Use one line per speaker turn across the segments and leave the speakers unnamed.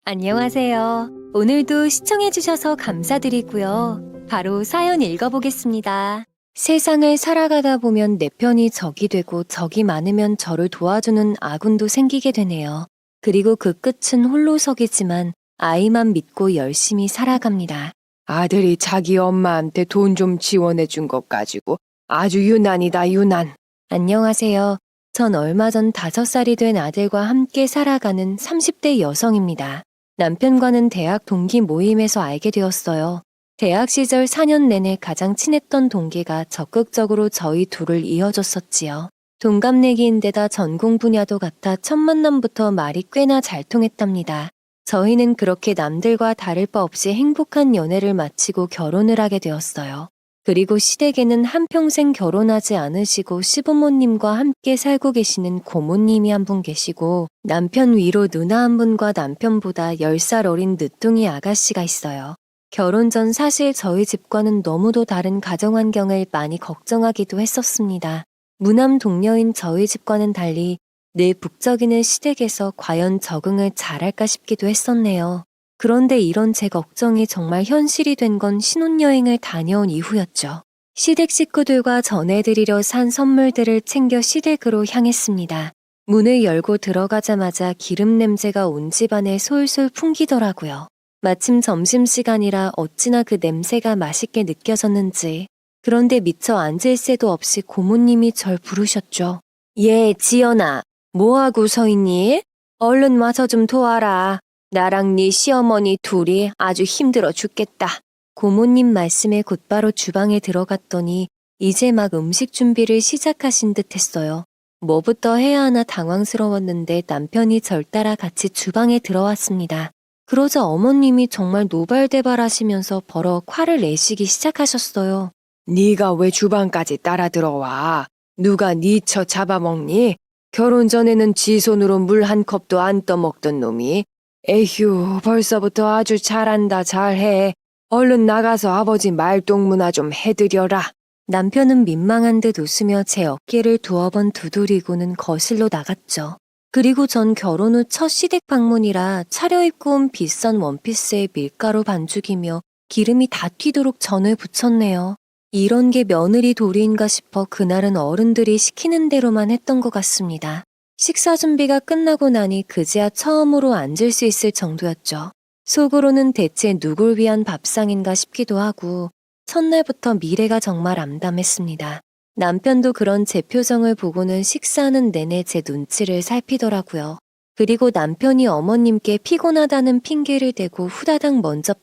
안녕하세요. 오늘도 시청해주셔서 감사드리고요. 바로 사연 읽어보겠습니다. 세상을 살아가다 보면 내 편이 적이 되고 적이 많으면 저를 도와주는 아군도 생기게 되네요. 그리고 그 끝은 홀로서기지만 아이만 믿고 열심히 살아갑니다.
아들이 자기 엄마한테 돈 좀 지원해 준 것 가지고 아주 유난이다, 유난.
안녕하세요. 전 얼마 전 5살이 된 아들과 함께 살아가는 30대 여성입니다. 남편과는 대학 동기 모임에서 알게 되었어요. 대학 시절 4년 내내 가장 친했던 동기가 적극적으로 저희 둘을 이어줬었지요. 동갑내기인데다 전공 분야도 같아 첫 만남부터 말이 꽤나 잘 통했답니다. 저희는 그렇게 남들과 다를 바 없이 행복한 연애를 마치고 결혼을 하게 되었어요. 그리고 시댁에는 한평생 결혼하지 않으시고 시부모님과 함께 살고 계시는 고모님이 한 분 계시고 남편 위로 누나 한 분과 남편보다 10살 어린 늦둥이 아가씨가 있어요. 결혼 전 사실 저희 집과는 너무도 다른 가정 환경을 많이 걱정하기도 했었습니다. 무남 동녀인 저희 집과는 달리 늘 북적이는 시댁에서 과연 적응을 잘할까 싶기도 했었네요. 그런데 이런 제 걱정이 정말 현실이 된 건 신혼여행을 다녀온 이후였죠. 시댁 식구들과 전해드리려 산 선물들을 챙겨 시댁으로 향했습니다. 문을 열고 들어가자마자 기름 냄새가 온 집안에 솔솔 풍기더라고요. 마침 점심시간이라 어찌나 그 냄새가 맛있게 느껴졌는지. 그런데 미처 앉을 새도 없이 고모님이 절 부르셨죠. 예, 지연아, 뭐하고 서 있니? 얼른 와서 좀 도와라. 나랑 네 시어머니 둘이 아주 힘들어 죽겠다. 고모님 말씀에 곧바로 주방에 들어갔더니 이제 막 음식 준비를 시작하신 듯 했어요. 뭐부터 해야 하나 당황스러웠는데 남편이 절 따라 같이 주방에 들어왔습니다. 그러자 어머님이 정말 노발대발하시면서 버럭 화를 내시기 시작하셨어요.
네가 왜 주방까지 따라 들어와? 누가 네 처 잡아먹니? 결혼 전에는 지 손으로 물 한 컵도 안 떠먹던 놈이. 에휴, 벌써부터 아주 잘한다, 잘해. 얼른 나가서 아버지 말동무나 좀 해드려라.
남편은 민망한 듯 웃으며 제 어깨를 두어 번 두드리고는 거실로 나갔죠. 그리고 전 결혼 후 첫 시댁 방문이라 차려입고 온 비싼 원피스에 밀가루 반죽이며 기름이 다 튀도록 전을 부쳤네요. 이런 게 며느리 도리인가 싶어 그날은 어른들이 시키는 대로만 했던 것 같습니다. 식사 준비가 끝나고 나니 그제야 처음으로 앉을 수 있을 정도였죠. 속으로는 대체 누굴 위한 밥상인가 싶기도 하고 첫날부터 미래가 정말 암담했습니다. 남편도 그런 제 표정을 보고는 식사하는 내내 제 눈치를 살피더라고요. 그리고 남편이 어머님께 피곤하다는 핑계를 대고 후다닥 먼저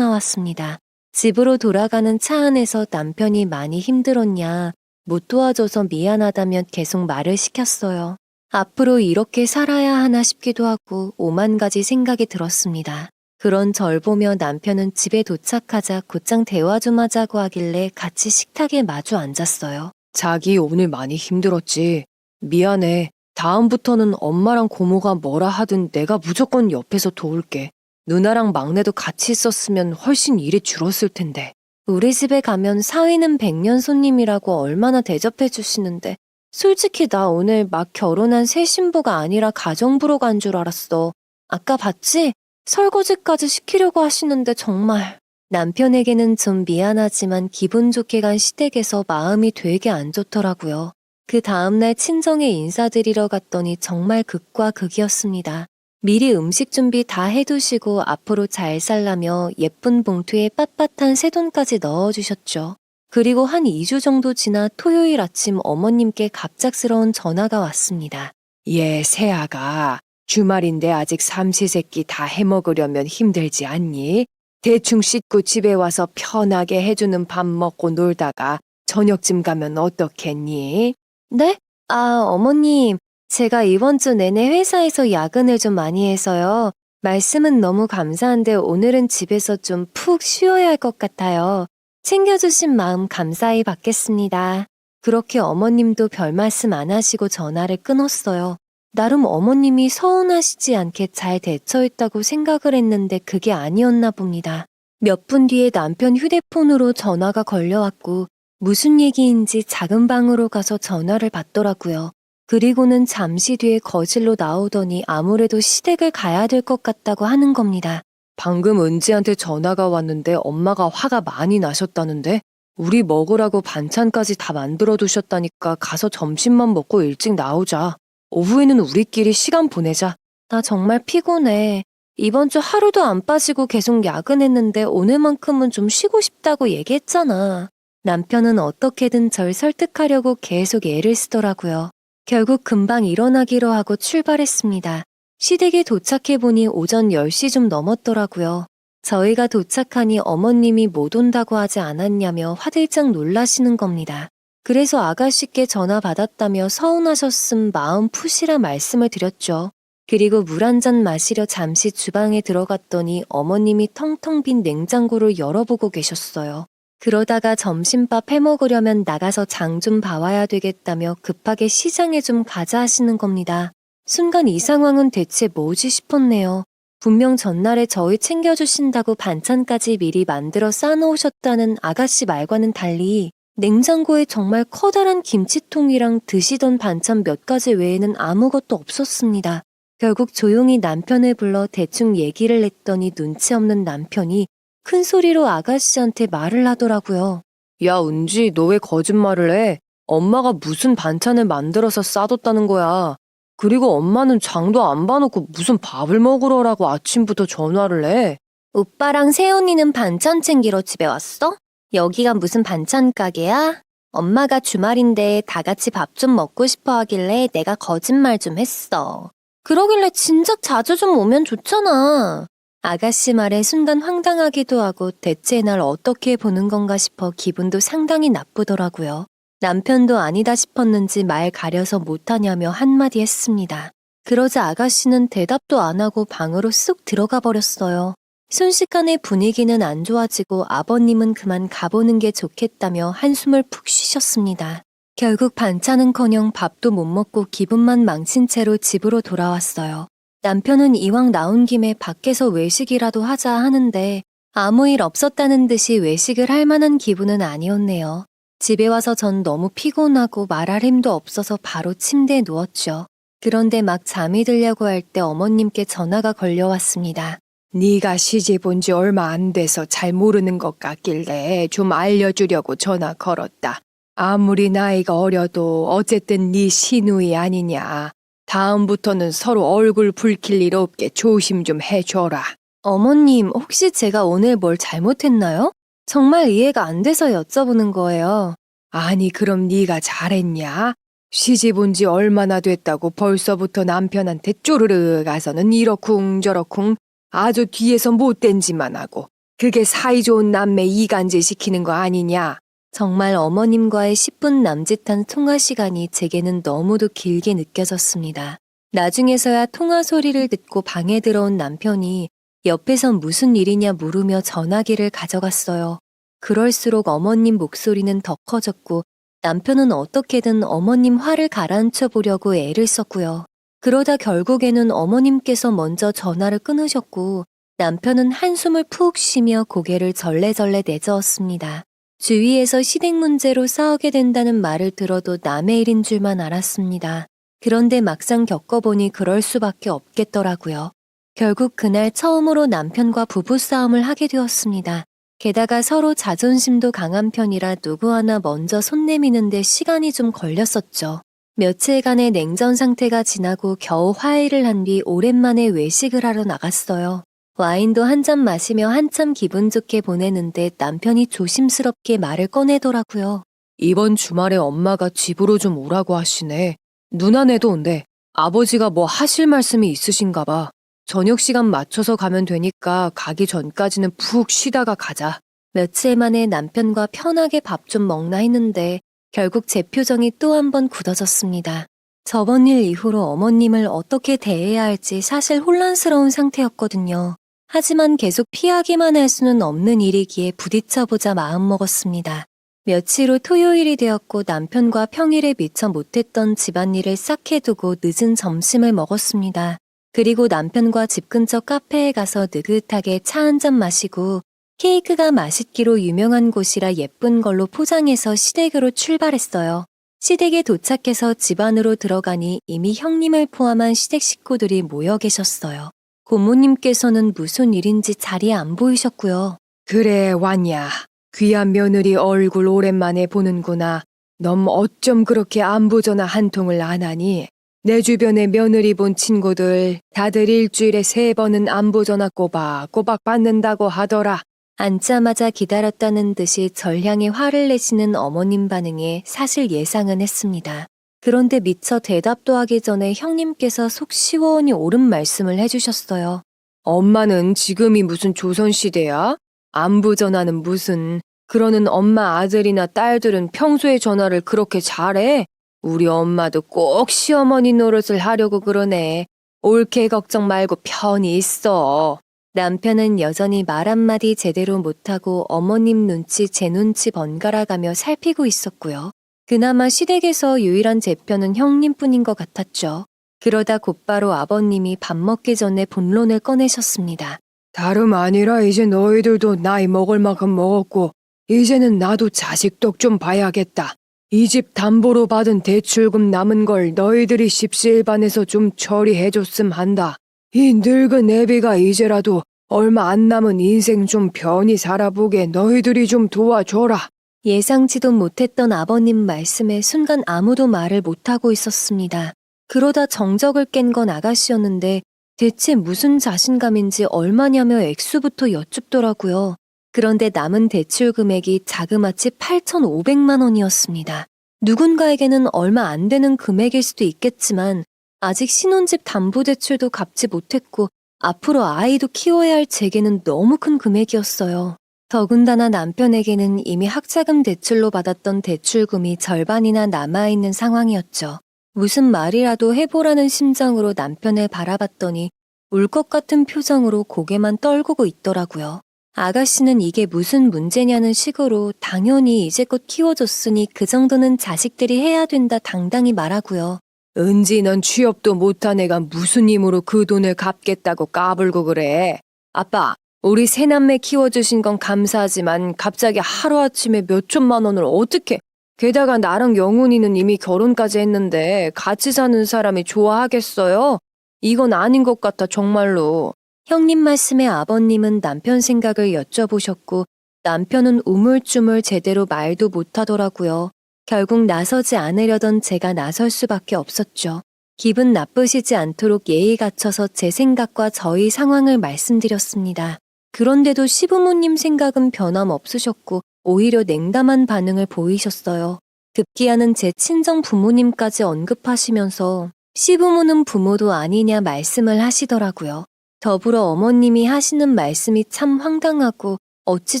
빠져나왔습니다. 집으로 돌아가는 차 안에서 남편이 많이 힘들었냐, 못 도와줘서 미안하다며 계속 말을 시켰어요. 앞으로 이렇게 살아야 하나 싶기도 하고 오만 가지 생각이 들었습니다. 그런 절 보며 남편은 집에 도착하자 곧장 대화 좀 하자고 하길래 같이 식탁에 마주 앉았어요.
자기 오늘 많이 힘들었지. 미안해. 다음부터는 엄마랑 고모가 뭐라 하든 내가 무조건 옆에서 도울게. 누나랑 막내도 같이 있었으면 훨씬 일이 줄었을 텐데.
우리 집에 가면 사위는 100년 손님이라고 얼마나 대접해 주시는데 솔직히 나 오늘 막 결혼한 새 신부가 아니라 가정부로 간 줄 알았어. 아까 봤지? 설거지까지 시키려고 하시는데 정말. 남편에게는 좀 미안하지만 기분 좋게 간 시댁에서 마음이 되게 안 좋더라고요. 그 다음날 친정에 인사드리러 갔더니 정말 극과 극이었습니다. 미리 음식 준비 다 해두시고 앞으로 잘 살라며 예쁜 봉투에 빳빳한 새돈까지 넣어주셨죠. 그리고 한 2주 정도 지나 토요일 아침 어머님께 갑작스러운 전화가 왔습니다.
얘 새아가 주말인데 아직 삼시세끼 다 해먹으려면 힘들지 않니? 대충 씻고 집에 와서 편하게 해주는 밥 먹고 놀다가 저녁쯤 가면 어떻겠니?
네? 아, 어머님. 제가 이번 주 내내 회사에서 야근을 좀 많이 해서요. 말씀은 너무 감사한데 오늘은 집에서 좀 푹 쉬어야 할 것 같아요. 챙겨주신 마음 감사히 받겠습니다. 그렇게 어머님도 별 말씀 안 하시고 전화를 끊었어요. 나름 어머님이 서운하시지 않게 잘 대처했다고 생각을 했는데 그게 아니었나 봅니다. 몇 분 뒤에 남편 휴대폰으로 전화가 걸려왔고 무슨 얘기인지 작은 방으로 가서 전화를 받더라고요. 그리고는 잠시 뒤에 거실로 나오더니 아무래도 시댁을 가야 될 것 같다고 하는 겁니다.
방금 은지한테 전화가 왔는데 엄마가 화가 많이 나셨다는데 우리 먹으라고 반찬까지 다 만들어 두셨다니까 가서 점심만 먹고 일찍 나오자. 오후에는 우리끼리 시간 보내자.
나 정말 피곤해. 이번 주 하루도 안 빠지고 계속 야근했는데 오늘만큼은 좀 쉬고 싶다고 얘기했잖아. 남편은 어떻게든 절 설득하려고 계속 애를 쓰더라고요. 결국 금방 일어나기로 하고 출발했습니다. 시댁에 도착해보니 오전 10시 좀 넘었더라고요. 저희가 도착하니 어머님이 못 온다고 하지 않았냐며 화들짝 놀라시는 겁니다. 그래서 아가씨께 전화 받았다며 서운하셨음 마음 푸시라 말씀을 드렸죠. 그리고 물 한 잔 마시려 잠시 주방에 들어갔더니 어머님이 텅텅 빈 냉장고를 열어보고 계셨어요. 그러다가 점심밥 해먹으려면 나가서 장 좀 봐와야 되겠다며 급하게 시장에 좀 가자 하시는 겁니다. 순간 이 상황은 대체 뭐지 싶었네요. 분명 전날에 저희 챙겨주신다고 반찬까지 미리 만들어 싸놓으셨다는 아가씨 말과는 달리 냉장고에 정말 커다란 김치통이랑 드시던 반찬 몇 가지 외에는 아무것도 없었습니다. 결국 조용히 남편을 불러 대충 얘기를 했더니 눈치 없는 남편이 큰 소리로 아가씨한테 말을 하더라고요.
야, 은지, 너 왜 거짓말을 해? 엄마가 무슨 반찬을 만들어서 싸뒀다는 거야. 그리고 엄마는 장도 안 봐놓고 무슨 밥을 먹으러라고 아침부터 전화를 해.
오빠랑 새언니는 반찬 챙기러 집에 왔어? 여기가 무슨 반찬 가게야? 엄마가 주말인데 다 같이 밥 좀 먹고 싶어 하길래 내가 거짓말 좀 했어. 그러길래 진작 자주 좀 오면 좋잖아. 아가씨 말에 순간 황당하기도 하고 대체 날 어떻게 보는 건가 싶어 기분도 상당히 나쁘더라고요. 남편도 아니다 싶었는지 말 가려서 못하냐며 한마디 했습니다. 그러자 아가씨는 대답도 안 하고 방으로 쑥 들어가 버렸어요. 순식간에 분위기는 안 좋아지고 아버님은 그만 가보는 게 좋겠다며 한숨을 푹 쉬셨습니다. 결국 반찬은커녕 밥도 못 먹고 기분만 망친 채로 집으로 돌아왔어요. 남편은 이왕 나온 김에 밖에서 외식이라도 하자 하는데 아무 일 없었다는 듯이 외식을 할 만한 기분은 아니었네요. 집에 와서 전 너무 피곤하고 말할 힘도 없어서 바로 침대에 누웠죠. 그런데 막 잠이 들려고 할 때 어머님께 전화가 걸려왔습니다.
네가 시집 온 지 얼마 안 돼서 잘 모르는 것 같길래 좀 알려주려고 전화 걸었다. 아무리 나이가 어려도 어쨌든 네 시누이 아니냐. 다음부터는 서로 얼굴 붉힐 일 없게 조심 좀 해줘라.
어머님, 혹시 제가 오늘 뭘 잘못했나요? 정말 이해가 안 돼서 여쭤보는 거예요.
아니 그럼 네가 잘했냐? 시집 온 지 얼마나 됐다고 벌써부터 남편한테 쪼르르 가서는 이러쿵 저러쿵 아주 뒤에서 못된 짓만 하고 그게 사이좋은 남매 이간질 시키는 거 아니냐?
정말 어머님과의 10분 남짓한 통화 시간이 제게는 너무도 길게 느껴졌습니다. 나중에서야 통화 소리를 듣고 방에 들어온 남편이 옆에선 무슨 일이냐 물으며 전화기를 가져갔어요. 그럴수록 어머님 목소리는 더 커졌고 남편은 어떻게든 어머님 화를 가라앉혀 보려고 애를 썼고요. 그러다 결국에는 어머님께서 먼저 전화를 끊으셨고 남편은 한숨을 푹 쉬며 고개를 절레절레 내저었습니다. 주위에서 시댁 문제로 싸우게 된다는 말을 들어도 남의 일인 줄만 알았습니다. 그런데 막상 겪어보니 그럴 수밖에 없겠더라고요. 결국 그날 처음으로 남편과 부부싸움을 하게 되었습니다. 게다가 서로 자존심도 강한 편이라 누구 하나 먼저 손 내미는데 시간이 좀 걸렸었죠. 며칠간의 냉전 상태가 지나고 겨우 화해를 한 뒤 오랜만에 외식을 하러 나갔어요. 와인도 한 잔 마시며 한참 기분 좋게 보내는데 남편이 조심스럽게 말을 꺼내더라고요.
이번 주말에 엄마가 집으로 좀 오라고 하시네. 누나네도 온대. 아버지가 뭐 하실 말씀이 있으신가 봐. 저녁 시간 맞춰서 가면 되니까 가기 전까지는 푹 쉬다가 가자.
며칠 만에 남편과 편하게 밥 좀 먹나 했는데 결국 제 표정이 또 한 번 굳어졌습니다. 저번 일 이후로 어머님을 어떻게 대해야 할지 사실 혼란스러운 상태였거든요. 하지만 계속 피하기만 할 수는 없는 일이기에 부딪혀보자 마음먹었습니다. 며칠 후 토요일이 되었고 남편과 평일에 미처 못했던 집안일을 싹 해두고 늦은 점심을 먹었습니다. 그리고 남편과 집 근처 카페에 가서 느긋하게 차 한 잔 마시고 케이크가 맛있기로 유명한 곳이라 예쁜 걸로 포장해서 시댁으로 출발했어요. 시댁에 도착해서 집 안으로 들어가니 이미 형님을 포함한 시댁 식구들이 모여 계셨어요. 고모님께서는 무슨 일인지 자리에 안 보이셨고요.
그래, 왔냐. 귀한 며느리 얼굴 오랜만에 보는구나. 넌 어쩜 그렇게 안부 전화 한 통을 안 하니? 내 주변에 며느리 본 친구들 다들 일주일에 3번은 안부 전화 꼬박꼬박 받는다고 하더라.
앉자마자 기다렸다는 듯이 절 향해 화를 내시는 어머님 반응에 사실 예상은 했습니다. 그런데 미처 대답도 하기 전에 형님께서 속 시원히 옳은 말씀을 해주셨어요.
엄마는 지금이 무슨 조선시대야? 안부 전화는 무슨. 그러는 엄마 아들이나 딸들은 평소에 전화를 그렇게 잘해? 우리 엄마도 꼭 시어머니 노릇을 하려고 그러네. 옳게 걱정 말고 편히 있어.
남편은 여전히 말 한마디 제대로 못하고 어머님 눈치 제 눈치 번갈아가며 살피고 있었고요. 그나마 시댁에서 유일한 제 편은 형님뿐인 것 같았죠. 그러다 곧바로 아버님이 밥 먹기 전에 본론을 꺼내셨습니다.
다름 아니라 이제 너희들도 나이 먹을 만큼 먹었고 이제는 나도 자식 덕 좀 봐야겠다. 이 집 담보로 받은 대출금 남은 걸 너희들이 십시일반해서 좀 처리해줬음 한다. 이 늙은 애비가 이제라도 얼마 안 남은 인생 좀 편히 살아보게 너희들이 좀 도와줘라.
예상치도 못했던 아버님 말씀에 순간 아무도 말을 못하고 있었습니다. 그러다 정적을 깬 건 아가씨였는데 대체 무슨 자신감인지 얼마냐며 액수부터 여쭙더라고요. 그런데 남은 대출 금액이 자그마치 8,500만 원이었습니다. 누군가에게는 얼마 안 되는 금액일 수도 있겠지만 아직 신혼집 담보대출도 갚지 못했고 앞으로 아이도 키워야 할 제게는 너무 큰 금액이었어요. 더군다나 남편에게는 이미 학자금 대출로 받았던 대출금이 절반이나 남아있는 상황이었죠. 무슨 말이라도 해보라는 심정으로 남편을 바라봤더니 울 것 같은 표정으로 고개만 떨구고 있더라고요. 아가씨는 이게 무슨 문제냐는 식으로 당연히 이제껏 키워줬으니 그 정도는 자식들이 해야 된다 당당히 말하고요.
은지 넌 취업도 못한 애가 무슨 힘으로 그 돈을 갚겠다고 까불고 그래. 아빠, 우리 새남매 키워주신 건 감사하지만 갑자기 하루아침에 몇 천만 원을 어떻게. 게다가 나랑 영훈이는 이미 결혼까지 했는데 같이 사는 사람이 좋아하겠어요? 이건 아닌 것 같아 정말로.
형님 말씀에 아버님은 남편 생각을 여쭤보셨고 남편은 우물쭈물 제대로 말도 못하더라고요. 결국 나서지 않으려던 제가 나설 수밖에 없었죠. 기분 나쁘시지 않도록 예의 갖춰서 제 생각과 저희 상황을 말씀드렸습니다. 그런데도 시부모님 생각은 변함없으셨고 오히려 냉담한 반응을 보이셨어요. 급기야는 제 친정 부모님까지 언급하시면서 시부모는 부모도 아니냐 말씀을 하시더라고요. 더불어 어머님이 하시는 말씀이 참 황당하고 어찌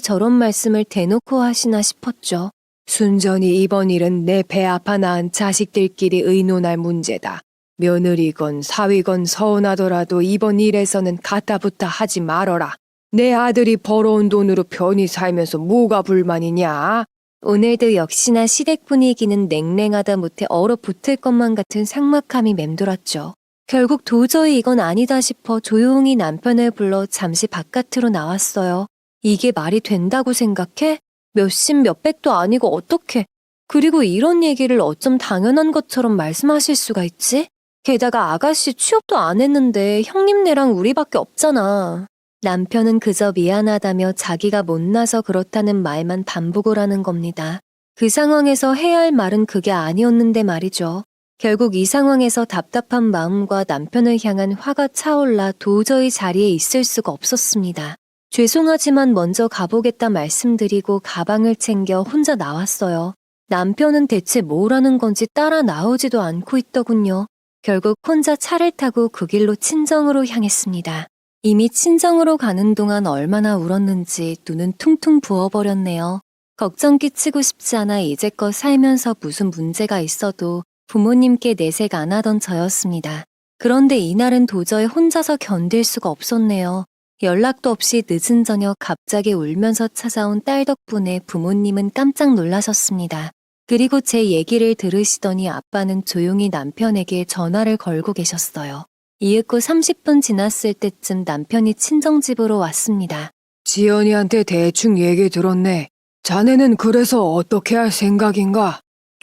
저런 말씀을 대놓고 하시나 싶었죠.
순전히 이번 일은 내 배 아파 낳은 자식들끼리 의논할 문제다. 며느리건 사위건 서운하더라도 이번 일에서는 가타부타 하지 말어라. 내 아들이 벌어온 돈으로 편히 살면서 뭐가 불만이냐?
오늘도 역시나 시댁 분위기는 냉랭하다 못해 얼어붙을 것만 같은 삭막함이 맴돌았죠. 결국 도저히 이건 아니다 싶어 조용히 남편을 불러 잠시 바깥으로 나왔어요. 이게 말이 된다고 생각해? 몇십 몇백도 아니고 어떡해. 그리고 이런 얘기를 어쩜 당연한 것처럼 말씀하실 수가 있지? 게다가 아가씨 취업도 안 했는데 형님네랑 우리밖에 없잖아. 남편은 그저 미안하다며 자기가 못나서 그렇다는 말만 반복을 하는 겁니다. 그 상황에서 해야 할 말은 그게 아니었는데 말이죠. 결국 이 상황에서 답답한 마음과 남편을 향한 화가 차올라 도저히 자리에 있을 수가 없었습니다. 죄송하지만 먼저 가보겠다 말씀드리고 가방을 챙겨 혼자 나왔어요. 남편은 대체 뭘 하는 건지 따라 나오지도 않고 있더군요. 결국 혼자 차를 타고 그 길로 친정으로 향했습니다. 이미 친정으로 가는 동안 얼마나 울었는지 눈은 퉁퉁 부어버렸네요. 걱정 끼치고 싶지 않아 이제껏 살면서 무슨 문제가 있어도 부모님께 내색 안 하던 저였습니다. 그런데 이날은 도저히 혼자서 견딜 수가 없었네요. 연락도 없이 늦은 저녁 갑자기 울면서 찾아온 딸 덕분에 부모님은 깜짝 놀라셨습니다. 그리고 제 얘기를 들으시더니 아빠는 조용히 남편에게 전화를 걸고 계셨어요. 이윽고 30분 지났을 때쯤 남편이 친정집으로 왔습니다.
지연이한테 대충 얘기 들었네. 자네는 그래서 어떻게 할 생각인가?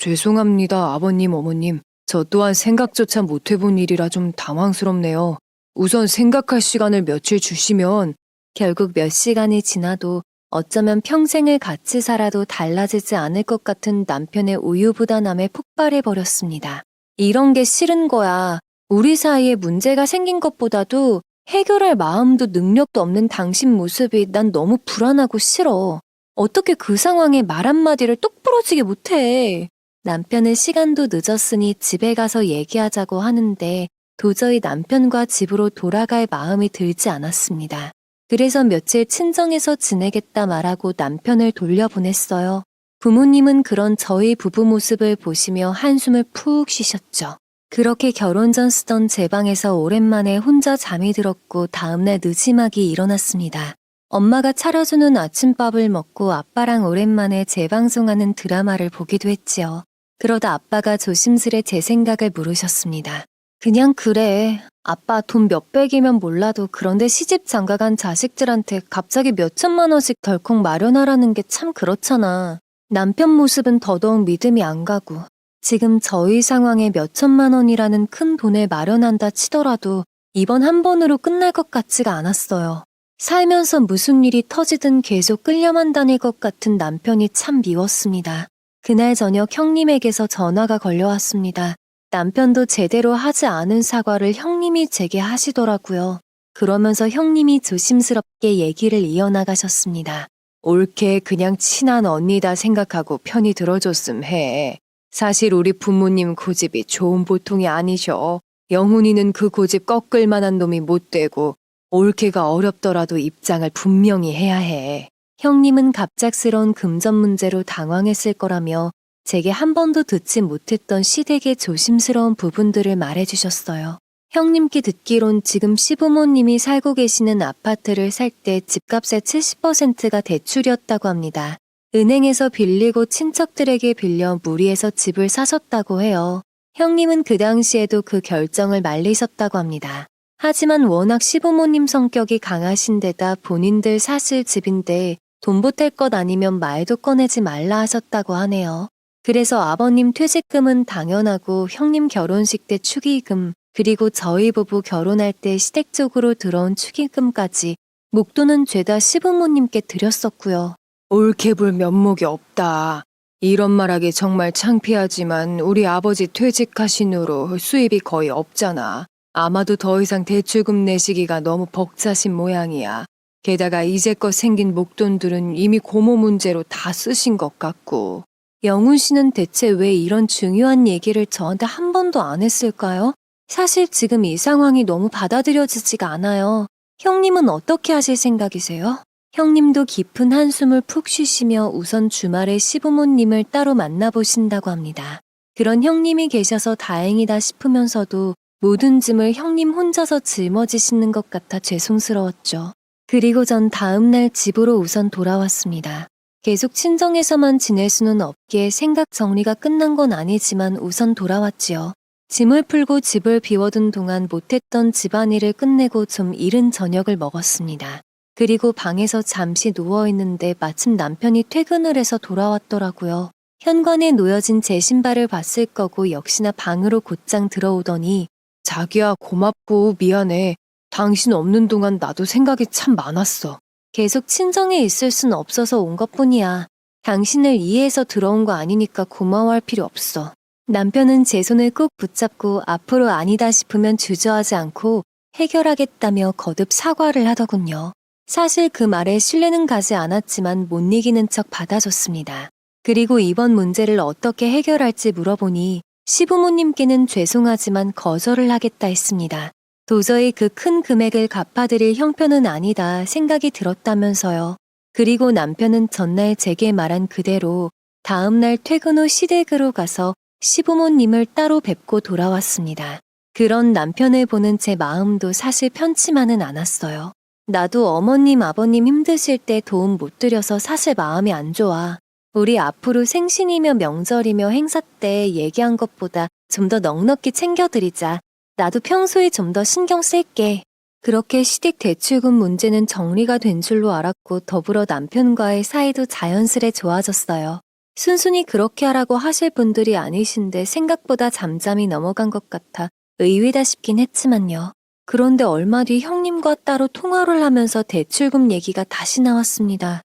죄송합니다, 아버님, 어머님. 저 또한 생각조차 못 해본 일이라 좀 당황스럽네요. 우선 생각할 시간을 며칠 주시면.
결국 몇 시간이 지나도 어쩌면 평생을 같이 살아도 달라지지 않을 것 같은 남편의 우유부단함에 폭발해버렸습니다. 이런 게 싫은 거야. 우리 사이에 문제가 생긴 것보다도 해결할 마음도 능력도 없는 당신 모습이 난 너무 불안하고 싫어. 어떻게 그 상황에 말 한마디를 똑부러지게 못해. 남편은 시간도 늦었으니 집에 가서 얘기하자고 하는데 도저히 남편과 집으로 돌아갈 마음이 들지 않았습니다. 그래서 며칠 친정에서 지내겠다 말하고 남편을 돌려보냈어요. 부모님은 그런 저희 부부 모습을 보시며 한숨을 푹 쉬셨죠. 그렇게 결혼 전 쓰던 제 방에서 오랜만에 혼자 잠이 들었고 다음날 늦지막이 일어났습니다. 엄마가 차려주는 아침밥을 먹고 아빠랑 오랜만에 재방송하는 드라마를 보기도 했지요. 그러다 아빠가 조심스레 제 생각을 물으셨습니다. 그냥 그래. 아빠 돈 몇백이면 몰라도 그런데 시집 장가간 자식들한테 갑자기 몇천만 원씩 덜컥 마련하라는 게 참 그렇잖아. 남편 모습은 더더욱 믿음이 안 가고 지금 저희 상황에 몇천만 원이라는 큰 돈을 마련한다 치더라도 이번 한 번으로 끝날 것 같지가 않았어요. 살면서 무슨 일이 터지든 계속 끌려만 다닐 것 같은 남편이 참 미웠습니다. 그날 저녁 형님에게서 전화가 걸려왔습니다. 남편도 제대로 하지 않은 사과를 형님이 제게 하시더라고요. 그러면서 형님이 조심스럽게 얘기를 이어나가셨습니다.
옳게 그냥 친한 언니다 생각하고 편히 들어줬음 해. 사실 우리 부모님 고집이 좋은 보통이 아니셔. 영훈이는 그 고집 꺾을 만한 놈이 못 되고 옳게가 어렵더라도 입장을 분명히 해야 해.
형님은 갑작스러운 금전 문제로 당황했을 거라며 제게 한 번도 듣지 못했던 시댁의 조심스러운 부분들을 말해주셨어요. 형님께 듣기론 지금 시부모님이 살고 계시는 아파트를 살 때 집값의 70%가 대출이었다고 합니다. 은행에서 빌리고 친척들에게 빌려 무리해서 집을 사셨다고 해요. 형님은 그 당시에도 그 결정을 말리셨다고 합니다. 하지만 워낙 시부모님 성격이 강하신 데다 본인들 사실 집인데 돈 보탤 것 아니면 말도 꺼내지 말라 하셨다고 하네요. 그래서 아버님 퇴직금은 당연하고 형님 결혼식 때 축의금, 그리고 저희 부부 결혼할 때 시댁 쪽으로 들어온 축의금까지 목돈은 죄다 시부모님께 드렸었고요.
옳게 볼 면목이 없다. 이런 말하기 정말 창피하지만 우리 아버지 퇴직하신 후로 수입이 거의 없잖아. 아마도 더 이상 대출금 내시기가 너무 벅차신 모양이야. 게다가 이제껏 생긴 목돈들은 이미 고모 문제로 다 쓰신 것 같고.
영훈 씨는 대체 왜 이런 중요한 얘기를 저한테 한 번도 안 했을까요? 사실 지금 이 상황이 너무 받아들여지지가 않아요. 형님은 어떻게 하실 생각이세요? 형님도 깊은 한숨을 푹 쉬시며 우선 주말에 시부모님을 따로 만나보신다고 합니다. 그런 형님이 계셔서 다행이다 싶으면서도 모든 짐을 형님 혼자서 짊어지시는 것 같아 죄송스러웠죠. 그리고 전 다음날 집으로 우선 돌아왔습니다. 계속 친정에서만 지낼 수는 없기에 생각 정리가 끝난 건 아니지만 우선 돌아왔지요. 짐을 풀고 집을 비워둔 동안 못했던 집안일을 끝내고 좀 이른 저녁을 먹었습니다. 그리고 방에서 잠시 누워있는데 마침 남편이 퇴근을 해서 돌아왔더라고요. 현관에 놓여진 제 신발을 봤을 거고 역시나 방으로 곧장 들어오더니
자기야 고맙고 미안해. 당신 없는 동안 나도 생각이 참 많았어.
계속 친정에 있을 순 없어서 온 것뿐이야. 당신을 이해해서 들어온 거 아니니까 고마워할 필요 없어. 남편은 제 손을 꼭 붙잡고 앞으로 아니다 싶으면 주저하지 않고 해결하겠다며 거듭 사과를 하더군요. 사실 그 말에 신뢰는 가지 않았지만 못 이기는 척 받아줬습니다. 그리고 이번 문제를 어떻게 해결할지 물어보니 시부모님께는 죄송하지만 거절을 하겠다 했습니다. 도저히 그 큰 금액을 갚아드릴 형편은 아니다 생각이 들었다면서요. 그리고 남편은 전날 제게 말한 그대로 다음날 퇴근 후 시댁으로 가서 시부모님을 따로 뵙고 돌아왔습니다. 그런 남편을 보는 제 마음도 사실 편치만은 않았어요. 나도 어머님 아버님 힘드실 때 도움 못 드려서 사실 마음이 안 좋아. 우리 앞으로 생신이며 명절이며 행사 때 얘기한 것보다 좀 더 넉넉히 챙겨드리자. 나도 평소에 좀 더 신경 쓸게. 그렇게 시댁 대출금 문제는 정리가 된 줄로 알았고 더불어 남편과의 사이도 자연스레 좋아졌어요. 순순히 그렇게 하라고 하실 분들이 아니신데 생각보다 잠잠히 넘어간 것 같아 의외다 싶긴 했지만요. 그런데 얼마 뒤 형님과 따로 통화를 하면서 대출금 얘기가 다시 나왔습니다.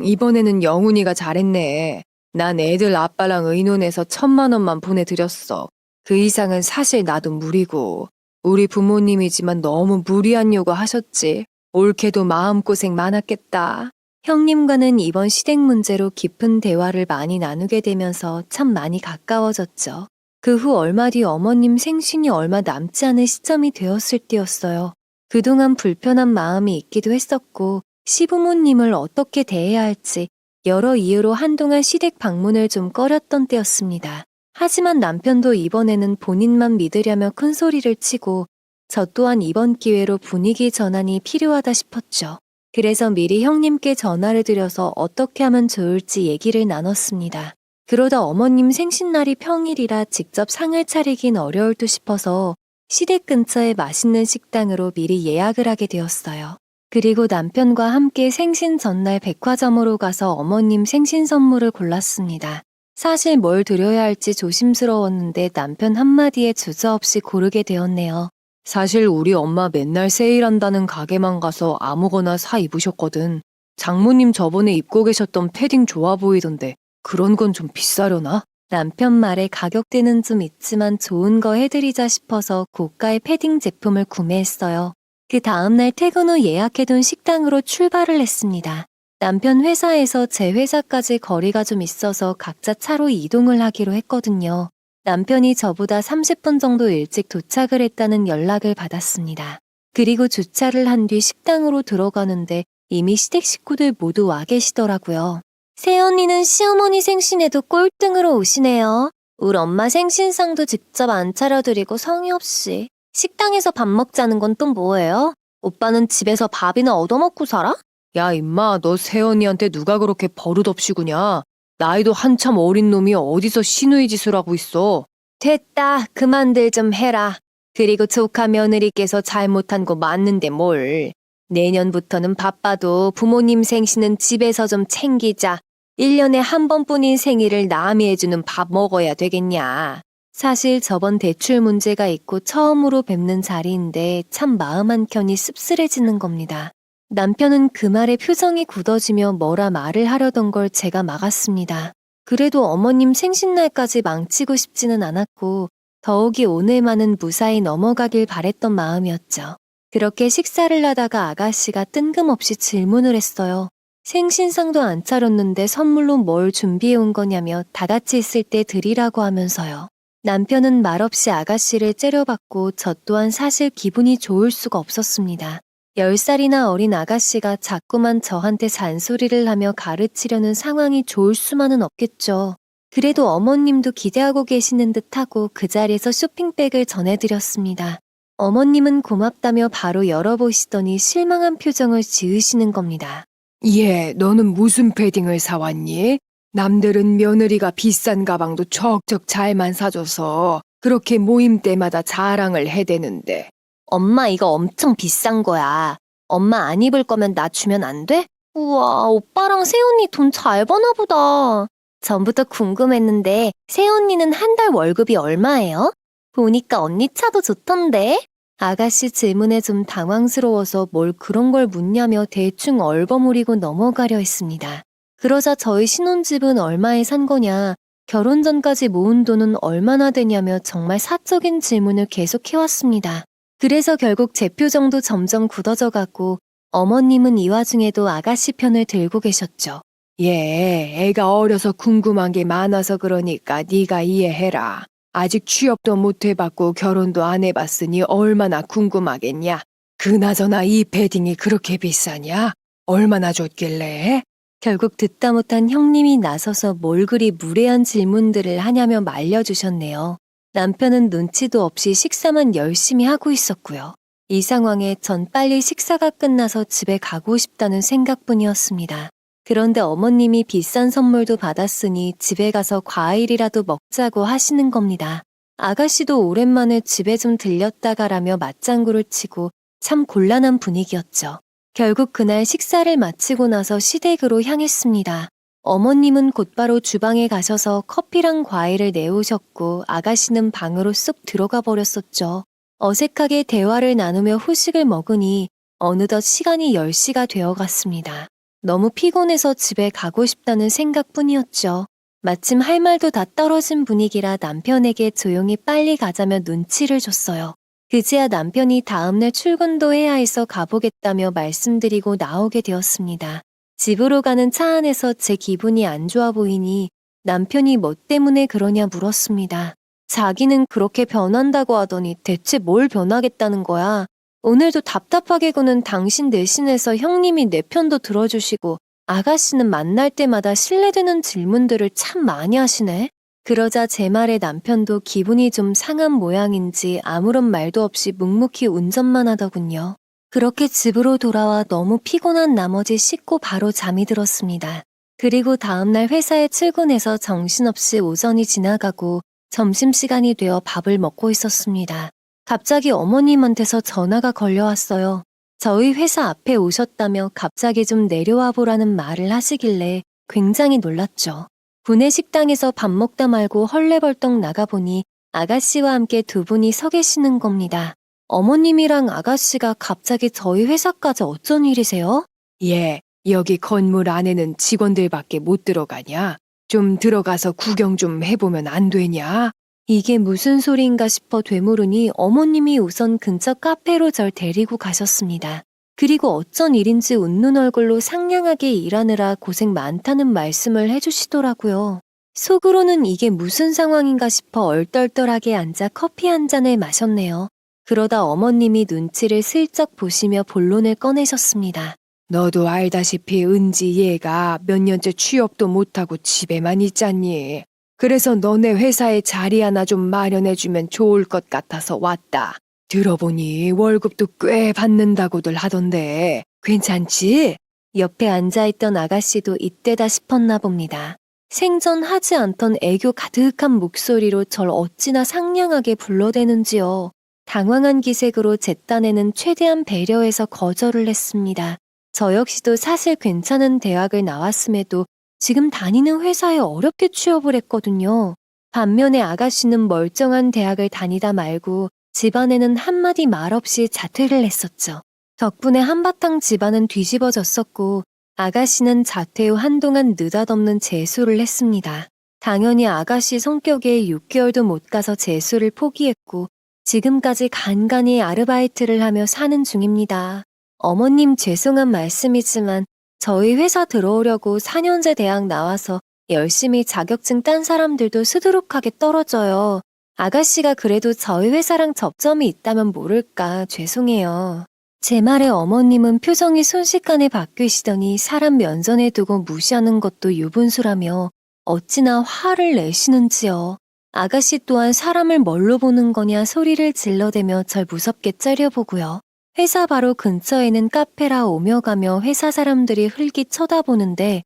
이번에는 영훈이가 잘했네. 난 애들 아빠랑 의논해서 1,000만 원만 보내드렸어. 그 이상은 사실 나도 무리고. 우리 부모님이지만 너무 무리한 요구 하셨지. 올케도 마음고생 많았겠다.
형님과는 이번 시댁 문제로 깊은 대화를 많이 나누게 되면서 참 많이 가까워졌죠. 그 후 얼마 뒤 어머님 생신이 얼마 남지 않은 시점이 되었을 때였어요. 그동안 불편한 마음이 있기도 했었고 시부모님을 어떻게 대해야 할지 여러 이유로 한동안 시댁 방문을 좀 꺼렸던 때였습니다. 하지만 남편도 이번에는 본인만 믿으려며 큰 소리를 치고 저 또한 이번 기회로 분위기 전환이 필요하다 싶었죠. 그래서 미리 형님께 전화를 드려서 어떻게 하면 좋을지 얘기를 나눴습니다. 그러다 어머님 생신날이 평일이라 직접 상을 차리긴 어려울 듯 싶어서 시댁 근처의 맛있는 식당으로 미리 예약을 하게 되었어요. 그리고 남편과 함께 생신 전날 백화점으로 가서 어머님 생신 선물을 골랐습니다. 사실 뭘 드려야 할지 조심스러웠는데 남편 한마디에 주저없이 고르게 되었네요.
사실 우리 엄마 맨날 세일한다는 가게만 가서 아무거나 사 입으셨거든. 장모님 저번에 입고 계셨던 패딩 좋아 보이던데 그런 건 좀 비싸려나?
남편 말에 가격대는 좀 있지만 좋은 거 해드리자 싶어서 고가의 패딩 제품을 구매했어요. 그 다음날 퇴근 후 예약해둔 식당으로 출발을 했습니다. 남편 회사에서 제 회사까지 거리가 좀 있어서 각자 차로 이동을 하기로 했거든요. 남편이 저보다 30분 정도 일찍 도착을 했다는 연락을 받았습니다. 그리고 주차를 한 뒤 식당으로 들어가는데 이미 시댁 식구들 모두 와 계시더라고요. 새언니는 시어머니 생신에도 꼴등으로 오시네요. 우리 엄마 생신상도 직접 안 차려드리고 성의 없이. 식당에서 밥 먹자는 건 또 뭐예요? 오빠는 집에서 밥이나 얻어먹고 살아?
야 임마 너 새언니한테 누가 그렇게 버릇없이 구냐? 나이도 한참 어린 놈이 어디서 시누이 짓을 하고 있어.
됐다. 그만들 좀 해라. 그리고 조카 며느리께서 잘못한 거 맞는데 뭘. 내년부터는 바빠도 부모님 생신은 집에서 좀 챙기자. 1년에 한 번뿐인 생일을 남이 해주는 밥 먹어야 되겠냐. 사실 저번 대출 문제가 있고 처음으로 뵙는 자리인데 참 마음 한켠이 씁쓸해지는 겁니다. 남편은 그 말에 표정이 굳어지며 뭐라 말을 하려던 걸 제가 막았습니다. 그래도 어머님 생신날까지 망치고 싶지는 않았고 더욱이 오늘만은 무사히 넘어가길 바랬던 마음이었죠. 그렇게 식사를 하다가 아가씨가 뜬금없이 질문을 했어요. 생신상도 안 차렸는데 선물로 뭘 준비해 온 거냐며 다 같이 있을 때 드리라고 하면서요. 남편은 말없이 아가씨를 째려봤고 저 또한 사실 기분이 좋을 수가 없었습니다. 10살이나 어린 아가씨가 자꾸만 저한테 잔소리를 하며 가르치려는 상황이 좋을 수만은 없겠죠. 그래도 어머님도 기대하고 계시는 듯하고 그 자리에서 쇼핑백을 전해드렸습니다. 어머님은 고맙다며 바로 열어보시더니 실망한 표정을 지으시는 겁니다.
예, 너는 무슨 패딩을 사왔니? 남들은 며느리가 비싼 가방도 척척 잘만 사줘서 그렇게 모임 때마다 자랑을 해대는데.
엄마 이거 엄청 비싼 거야. 엄마 안 입을 거면 나 주면 안 돼? 우와, 오빠랑 새언니 돈 잘 버나 보다. 전부터 궁금했는데 새언니는 한 달 월급이 얼마예요? 보니까 언니 차도 좋던데? 아가씨 질문에 좀 당황스러워서 뭘 그런 걸 묻냐며 대충 얼버무리고 넘어가려 했습니다. 그러자 저희 신혼집은 얼마에 산 거냐, 결혼 전까지 모은 돈은 얼마나 되냐며 정말 사적인 질문을 계속해왔습니다. 그래서 결국 제 표정도 점점 굳어져 가고 어머님은 이 와중에도 아가씨 편을 들고 계셨죠.
예, 애가 어려서 궁금한 게 많아서 그러니까 네가 이해해라. 아직 취업도 못 해봤고 결혼도 안 해봤으니 얼마나 궁금하겠냐. 그나저나 이 패딩이 그렇게 비싸냐? 얼마나 줬길래?
결국 듣다 못한 형님이 나서서 뭘 그리 무례한 질문들을 하냐며 말려주셨네요. 남편은 눈치도 없이 식사만 열심히 하고 있었고요. 이 상황에 전 빨리 식사가 끝나서 집에 가고 싶다는 생각뿐이었습니다. 그런데 어머님이 비싼 선물도 받았으니 집에 가서 과일이라도 먹자고 하시는 겁니다. 아가씨도 오랜만에 집에 좀 들렸다가라며 맞장구를 치고 참 곤란한 분위기였죠. 결국 그날 식사를 마치고 나서 시댁으로 향했습니다. 어머님은 곧바로 주방에 가셔서 커피랑 과일을 내오셨고 아가씨는 방으로 쏙 들어가 버렸었죠. 어색하게 대화를 나누며 후식을 먹으니 어느덧 시간이 10시가 되어 갔습니다. 너무 피곤해서 집에 가고 싶다는 생각뿐이었죠. 마침 할 말도 다 떨어진 분위기라 남편에게 조용히 빨리 가자며 눈치를 줬어요. 그제야 남편이 다음날 출근도 해야 해서 가보겠다며 말씀드리고 나오게 되었습니다. 집으로 가는 차 안에서 제 기분이 안 좋아 보이니 남편이 뭐 때문에 그러냐 물었습니다. 자기는 그렇게 변한다고 하더니 대체 뭘 변하겠다는 거야? 오늘도 답답하게 구는 당신 대신해서 형님이 내 편도 들어주시고 아가씨는 만날 때마다 실례되는 질문들을 참 많이 하시네. 그러자 제 말에 남편도 기분이 좀 상한 모양인지 아무런 말도 없이 묵묵히 운전만 하더군요. 그렇게 집으로 돌아와 너무 피곤한 나머지 씻고 바로 잠이 들었습니다. 그리고 다음날 회사에 출근해서 정신없이 오전이 지나가고 점심시간이 되어 밥을 먹고 있었습니다. 갑자기 어머님한테서 전화가 걸려왔어요. 저희 회사 앞에 오셨다며 갑자기 좀 내려와 보라는 말을 하시길래 굉장히 놀랐죠. 구내 식당에서 밥 먹다 말고 헐레벌떡 나가보니 아가씨와 함께 두 분이 서 계시는 겁니다. 어머님이랑 아가씨가 갑자기 저희 회사까지 어쩐 일이세요?
예, 여기 건물 안에는 직원들밖에 못 들어가냐? 좀 들어가서 구경 좀 해보면 안 되냐?
이게 무슨 소리인가 싶어 되물으니 어머님이 우선 근처 카페로 절 데리고 가셨습니다. 그리고 어쩐 일인지 웃는 얼굴로 상냥하게 일하느라 고생 많다는 말씀을 해주시더라고요. 속으로는 이게 무슨 상황인가 싶어 얼떨떨하게 앉아 커피 한 잔을 마셨네요. 그러다 어머님이 눈치를 슬쩍 보시며 본론을 꺼내셨습니다.
너도 알다시피 은지 얘가 몇 년째 취업도 못하고 집에만 있잖니. 그래서 너네 회사에 자리 하나 좀 마련해주면 좋을 것 같아서 왔다. 들어보니 월급도 꽤 받는다고들 하던데 괜찮지?
옆에 앉아있던 아가씨도 이때다 싶었나 봅니다. 생전하지 않던 애교 가득한 목소리로 절 어찌나 상냥하게 불러대는지요. 당황한 기색으로 제 딴에는 최대한 배려해서 거절을 했습니다. 저 역시도 사실 괜찮은 대학을 나왔음에도 지금 다니는 회사에 어렵게 취업을 했거든요. 반면에 아가씨는 멀쩡한 대학을 다니다 말고 집안에는 한마디 말 없이 자퇴를 했었죠. 덕분에 한바탕 집안은 뒤집어졌었고 아가씨는 자퇴 후 한동안 느닷없는 재수를 했습니다. 당연히 아가씨 성격에 6개월도 못 가서 재수를 포기했고 지금까지 간간히 아르바이트를 하며 사는 중입니다. 어머님 죄송한 말씀이지만 저희 회사 들어오려고 4년제 대학 나와서 열심히 자격증 딴 사람들도 수두룩하게 떨어져요. 아가씨가 그래도 저희 회사랑 접점이 있다면 모를까 죄송해요. 제 말에 어머님은 표정이 순식간에 바뀌시더니 사람 면전에 두고 무시하는 것도 유분수라며 어찌나 화를 내시는지요. 아가씨 또한 사람을 뭘로 보는 거냐 소리를 질러대며 절 무섭게 째려보고요. 회사 바로 근처에는 카페라 오며 가며 회사 사람들이 흘기 쳐다보는데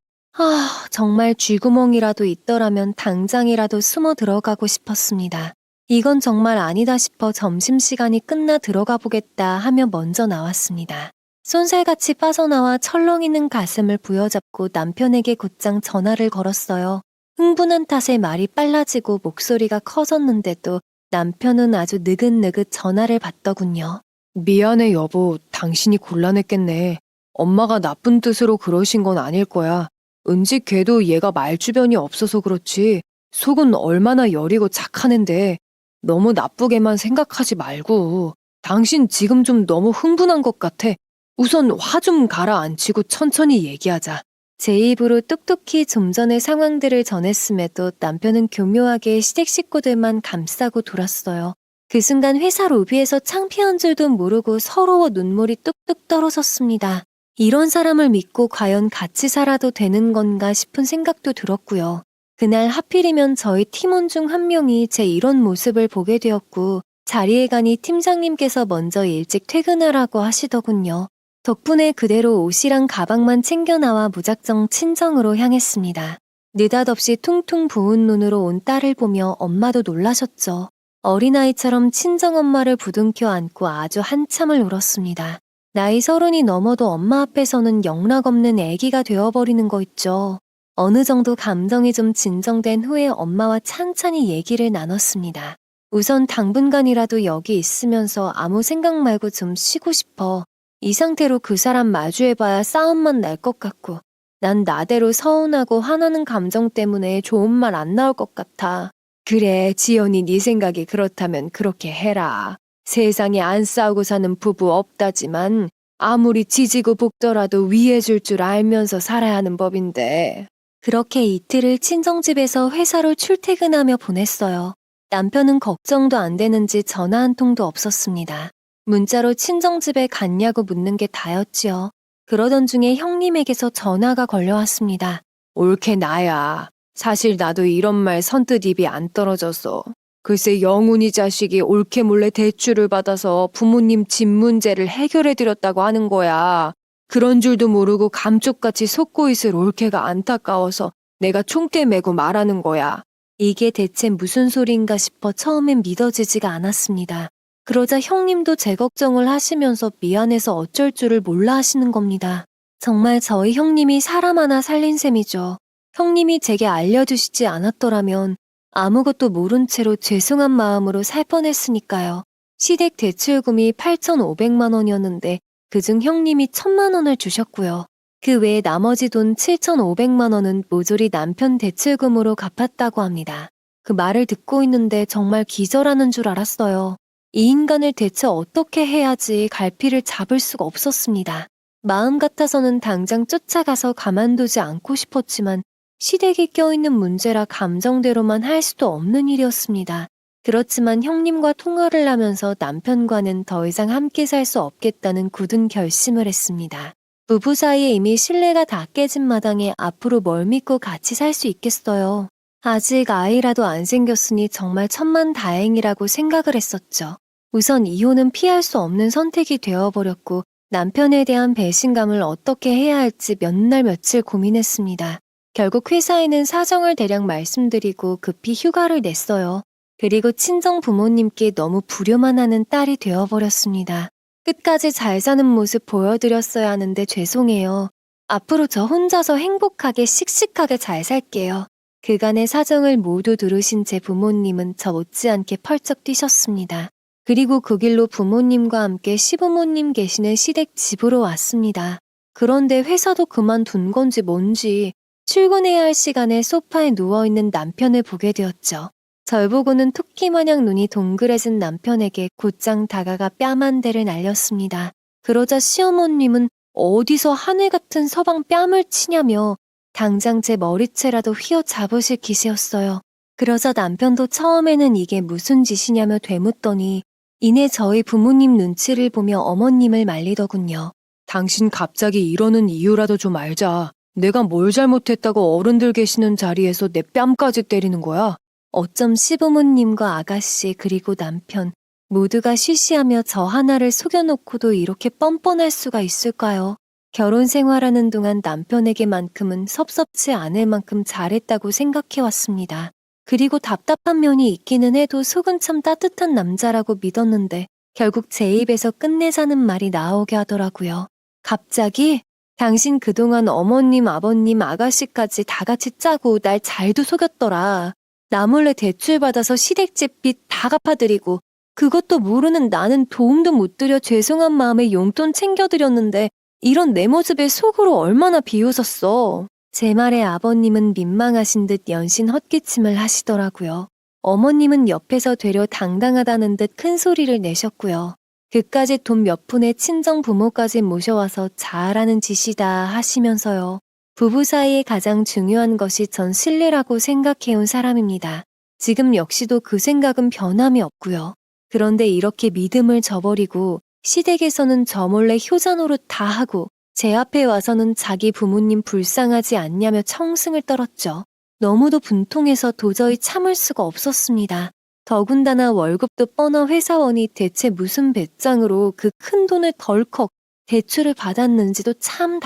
정말 쥐구멍이라도 있더라면 당장이라도 숨어 들어가고 싶었습니다. 이건 정말 아니다 싶어 점심시간이 끝나 들어가 보겠다 하며 먼저 나왔습니다. 쏜살같이 빠져나와 철렁이는 가슴을 부여잡고 남편에게 곧장 전화를 걸었어요. 흥분한 탓에 말이 빨라지고 목소리가 커졌는데도 남편은 아주 느긋느긋 전화를 받더군요.
미안해 여보, 당신이 곤란했겠네. 엄마가 나쁜 뜻으로 그러신 건 아닐 거야. 은지 걔도 얘가 말주변이 없어서 그렇지. 속은 얼마나 여리고 착한 앤데 너무 나쁘게만 생각하지 말고. 당신 지금 좀 너무 흥분한 것 같아. 우선 화 좀 가라앉히고 천천히 얘기하자.
제 입으로 똑똑히 좀 전의 상황들을 전했음에도 남편은 교묘하게 시댁 식구들만 감싸고 돌았어요. 그 순간 회사 로비에서 창피한 줄도 모르고 서러워 눈물이 뚝뚝 떨어졌습니다. 이런 사람을 믿고 과연 같이 살아도 되는 건가 싶은 생각도 들었고요. 그날 하필이면 저희 팀원 중 한 명이 제 이런 모습을 보게 되었고 자리에 가니 팀장님께서 먼저 일찍 퇴근하라고 하시더군요. 덕분에 그대로 옷이랑 가방만 챙겨 나와 무작정 친정으로 향했습니다. 느닷없이 퉁퉁 부은 눈으로 온 딸을 보며 엄마도 놀라셨죠. 어린아이처럼 친정엄마를 부둥켜 안고 아주 한참을 울었습니다. 나이 30이 넘어도 엄마 앞에서는 영락없는 애기가 되어버리는 거 있죠. 어느 정도 감정이 좀 진정된 후에 엄마와 찬찬히 얘기를 나눴습니다. 우선 당분간이라도 여기 있으면서 아무 생각 말고 좀 쉬고 싶어. 이 상태로 그 사람 마주해봐야 싸움만 날 것 같고 난 나대로 서운하고 화나는 감정 때문에 좋은 말 안 나올 것 같아. 그래, 지연이 네 생각이 그렇다면 그렇게 해라. 세상에 안 싸우고 사는 부부 없다지만 아무리 지지고 볶더라도 위해줄 줄 알면서 살아야 하는 법인데. 그렇게 이틀을 친정집에서 회사로 출퇴근하며 보냈어요. 남편은 걱정도 안 되는지 전화 한 통도 없었습니다. 문자로 친정집에 갔냐고 묻는 게 다였지요. 그러던 중에 형님에게서 전화가 걸려왔습니다.
옳게 나야. 사실 나도 이런 말 선뜻 입이 안 떨어졌어. 글쎄 영훈이 자식이 옳게 몰래 대출을 받아서 부모님 집 문제를 해결해드렸다고 하는 거야. 그런 줄도 모르고 감쪽같이 속고 있을 옳게가 안타까워서 내가 총대 메고 말하는 거야.
이게 대체 무슨 소린가 싶어 처음엔 믿어지지가 않았습니다. 그러자 형님도 제 걱정을 하시면서 미안해서 어쩔 줄을 몰라 하시는 겁니다. 정말 저희 형님이 사람 하나 살린 셈이죠. 형님이 제게 알려주시지 않았더라면 아무것도 모른 채로 죄송한 마음으로 살 뻔했으니까요. 시댁 대출금이 8,500만 원이었는데 그중 형님이 1,000만 원을 주셨고요. 그 외에 나머지 돈 7,500만 원은 모조리 남편 대출금으로 갚았다고 합니다. 그 말을 듣고 있는데 정말 기절하는 줄 알았어요. 이 인간을 대체 어떻게 해야지 갈피를 잡을 수가 없었습니다. 마음 같아서는 당장 쫓아가서 가만두지 않고 싶었지만 시댁이 껴있는 문제라 감정대로만 할 수도 없는 일이었습니다. 그렇지만 형님과 통화를 하면서 남편과는 더 이상 함께 살 수 없겠다는 굳은 결심을 했습니다. 부부 사이에 이미 신뢰가 다 깨진 마당에 앞으로 뭘 믿고 같이 살 수 있겠어요. 아직 아이라도 안 생겼으니 정말 천만다행이라고 생각을 했었죠. 우선 이혼은 피할 수 없는 선택이 되어버렸고 남편에 대한 배신감을 어떻게 해야 할지 몇 날 며칠 고민했습니다. 결국 회사에는 사정을 대략 말씀드리고 급히 휴가를 냈어요. 그리고 친정 부모님께 너무 불효만 하는 딸이 되어버렸습니다. 끝까지 잘 사는 모습 보여드렸어야 하는데 죄송해요. 앞으로 저 혼자서 행복하게 씩씩하게 잘 살게요. 그간의 사정을 모두 들으신 제 부모님은 저 못지않게 펄쩍 뛰셨습니다. 그리고 그 길로 부모님과 함께 시부모님 계시는 시댁 집으로 왔습니다. 그런데 회사도 그만둔 건지 뭔지 출근해야 할 시간에 소파에 누워있는 남편을 보게 되었죠. 절 보고는 토끼마냥 눈이 동그래진 남편에게 곧장 다가가 뺨 한 대를 날렸습니다. 그러자 시어머님은 어디서 하늘 같은 서방 뺨을 치냐며 당장 제 머리채라도 휘어잡으실 기세였어요. 그러자 남편도 처음에는 이게 무슨 짓이냐며 되묻더니 이내 저희 부모님 눈치를 보며 어머님을 말리더군요.
당신 갑자기 이러는 이유라도 좀 알자. 내가 뭘 잘못했다고 어른들 계시는 자리에서 내 뺨까지 때리는 거야?
어쩜 시부모님과 아가씨 그리고 남편 모두가 쉬쉬하며 저 하나를 속여놓고도 이렇게 뻔뻔할 수가 있을까요? 결혼 생활하는 동안 남편에게만큼은 섭섭치 않을 만큼 잘했다고 생각해왔습니다. 그리고 답답한 면이 있기는 해도 속은 참 따뜻한 남자라고 믿었는데 결국 제 입에서 끝내자는 말이 나오게 하더라고요. 갑자기 당신 그동안 어머님, 아버님, 아가씨까지 다 같이 짜고 날 잘도 속였더라. 나 몰래 대출받아서 시댁집 빚 다 갚아드리고 그것도 모르는 나는 도움도 못 드려 죄송한 마음에 용돈 챙겨드렸는데 이런 내 모습에 속으로 얼마나 비웃었어. 제 말에 아버님은 민망하신 듯 연신 헛기침을 하시더라고요. 어머님은 옆에서 되려 당당하다는 듯 큰 소리를 내셨고요. 그까짓 돈 몇 푼에 친정 부모까지 모셔와서 잘하는 짓이다 하시면서요. 부부 사이에 가장 중요한 것이 전 신뢰라고 생각해온 사람입니다. 지금 역시도 그 생각은 변함이 없고요. 그런데 이렇게 믿음을 저버리고 시댁에서는 저 몰래 효자 노릇 다 하고 제 앞에 와서는 자기 부모님 불쌍하지 않냐며 청승을 떨었죠. 너무도 분통해서 도저히 참을 수가 없었습니다. 더군다나 월급도 뻔한 회사원이 대체 무슨 배짱으로 그 큰 돈을 덜컥 대출을 받았는지도 참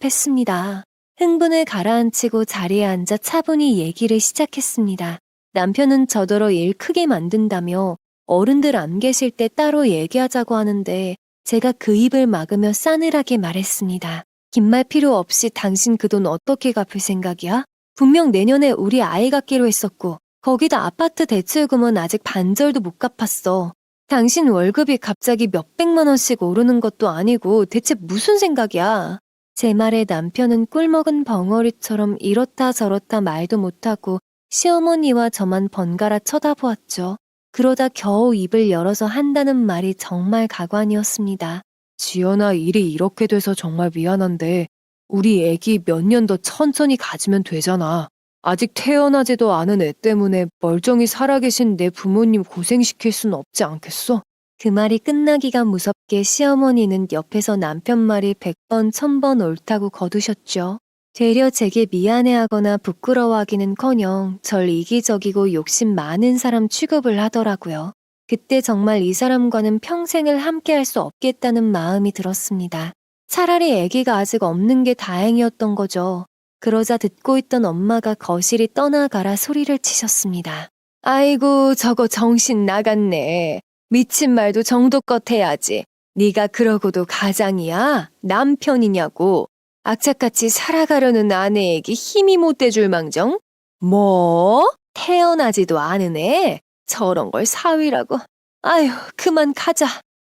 답답했습니다. 흥분을 가라앉히고 자리에 앉아 차분히 얘기를 시작했습니다. 남편은 저더러 일 크게 만든다며 어른들 안 계실 때 따로 얘기하자고 하는데 제가 그 입을 막으며 싸늘하게 말했습니다. 긴 말 필요 없이 당신 그 돈 어떻게 갚을 생각이야? 분명 내년에 우리 아이 갖기로 했었고 거기다 아파트 대출금은 아직 반절도 못 갚았어. 당신 월급이 갑자기 몇백만 원씩 오르는 것도 아니고 대체 무슨 생각이야? 제 말에 남편은 꿀먹은 벙어리처럼 이렇다 저렇다 말도 못하고 시어머니와 저만 번갈아 쳐다보았죠. 그러다 겨우 입을 열어서 한다는 말이 정말 가관이었습니다.
지연아, 일이 이렇게 돼서 정말 미안한데 우리 애기 몇 년 더 천천히 가지면 되잖아. 아직 태어나지도 않은 애 때문에 멀쩡히 살아계신 내 부모님 고생시킬 순 없지 않겠어?
그 말이 끝나기가 무섭게 시어머니는 옆에서 남편 말이 100번 1000번 옳다고 거두셨죠. 되려 제게 미안해하거나 부끄러워하기는커녕 절 이기적이고 욕심 많은 사람 취급을 하더라고요. 그때 정말 이 사람과는 평생을 함께할 수 없겠다는 마음이 들었습니다. 차라리 아기가 아직 없는 게 다행이었던 거죠. 그러자 듣고 있던 엄마가 거실이 떠나가라 소리를 치셨습니다. 아이고, 저거 정신 나갔네. 미친 말도 정도껏 해야지. 네가 그러고도 가장이야? 남편이냐고. 악착같이 살아가려는 아내에게 힘이 못 대줄 망정? 뭐? 태어나지도 않은 애? 저런 걸 사위라고. 아휴, 그만 가자.